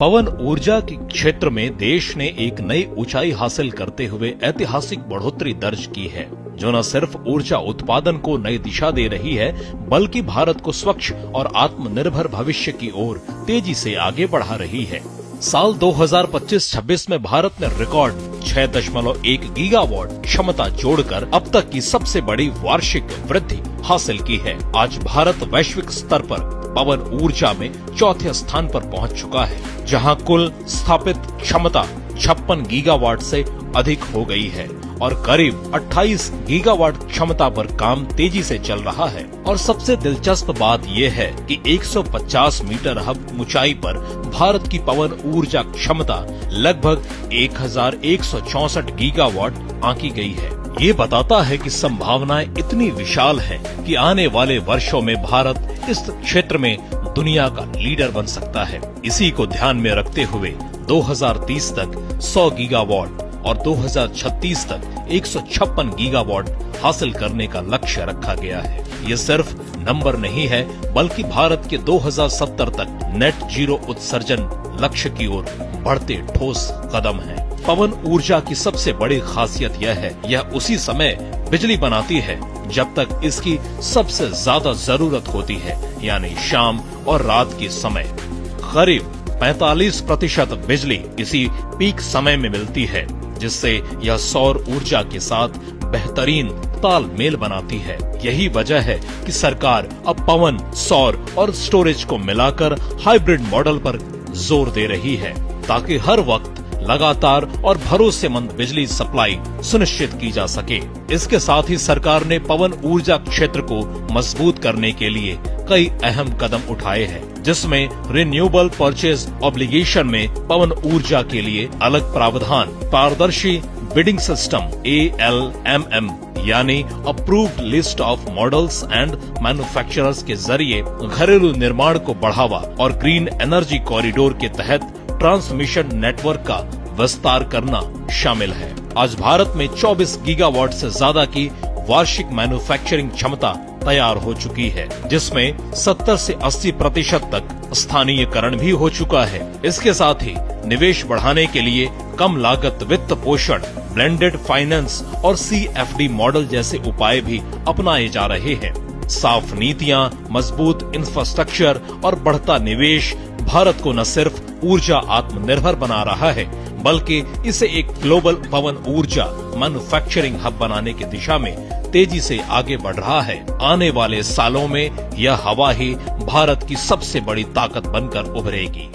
पवन ऊर्जा के क्षेत्र में देश ने एक नई ऊंचाई हासिल करते हुए ऐतिहासिक बढ़ोतरी दर्ज की है, जो न सिर्फ ऊर्जा उत्पादन को नई दिशा दे रही है, बल्कि भारत को स्वच्छ और आत्मनिर्भर भविष्य की ओर तेजी से आगे बढ़ा रही है। साल 2025-26 में भारत ने रिकॉर्ड 6.1 गीगावाट क्षमता जोड़कर अब तक की सबसे बड़ी वार्षिक वृद्धि हासिल की है। आज भारत वैश्विक स्तर पर पवन ऊर्जा में चौथे स्थान पर पहुंच चुका है, जहां कुल स्थापित क्षमता 56 गीगावाट से अधिक हो गई है और करीब 28 गीगावाट क्षमता पर काम तेजी से चल रहा है। और सबसे दिलचस्प बात यह है कि 150 मीटर ऊंचाई पर भारत की पवन ऊर्जा क्षमता लगभग 1164 गीगावाट आंकी गई है। ये बताता है कि संभावनाएं इतनी विशाल हैं कि आने वाले वर्षों में भारत इस क्षेत्र में दुनिया का लीडर बन सकता है। इसी को ध्यान में रखते हुए 2030 तक 100 गीगावाट और 2036 तक 156 गीगावाट हासिल करने का लक्ष्य रखा गया है। ये सिर्फ नंबर नहीं है, बल्कि भारत के 2070 तक नेट जीरो उत्सर्जन लक्ष्य की ओर बढ़ते ठोस कदम है। पवन ऊर्जा की सबसे बड़ी खासियत यह है, यह उसी समय बिजली बनाती है जब तक इसकी सबसे ज्यादा जरूरत होती है, यानी शाम और रात के समय। करीब 45% बिजली इसी पीक समय में मिलती है, जिससे यह सौर ऊर्जा के साथ बेहतरीन तालमेल बनाती है। यही वजह है कि सरकार अब पवन, सौर और स्टोरेज को मिलाकर हाइब्रिड मॉडल पर जोर दे रही है, ताकि हर वक्त लगातार और भरोसेमंद बिजली सप्लाई सुनिश्चित की जा सके। इसके साथ ही सरकार ने पवन ऊर्जा क्षेत्र को मजबूत करने के लिए कई अहम कदम उठाए हैं, जिसमें रिन्यूएबल परचेज ऑब्लिगेशन में पवन ऊर्जा के लिए अलग प्रावधान, पारदर्शी बिडिंग सिस्टम ALMM यानी approved list of models and manufacturers के जरिए घरेलू निर्माण को बढ़ावा और ग्रीन एनर्जी कॉरिडोर के तहत ट्रांसमिशन नेटवर्क का विस्तार करना शामिल है। आज भारत में 24 गीगावाट से ज्यादा की वार्षिक मैन्युफैक्चरिंग क्षमता तैयार हो चुकी है, जिसमें 70 से 80% तक स्थानीयकरण भी हो चुका है। इसके साथ ही निवेश बढ़ाने के लिए कम लागत वित्त पोषण, ब्लेंडेड फाइनेंस और CFD मॉडल जैसे उपाय भी अपनाए जा रहे हैं। साफ नीतियां, मजबूत इंफ्रास्ट्रक्चर और बढ़ता निवेश भारत को न सिर्फ ऊर्जा आत्मनिर्भर बना रहा है, बल्कि इसे एक ग्लोबल पवन ऊर्जा मैन्युफैक्चरिंग हब बनाने की दिशा में तेजी से आगे बढ़ रहा है। आने वाले सालों में यह हवा ही भारत की सबसे बड़ी ताकत बनकर उभरेगी।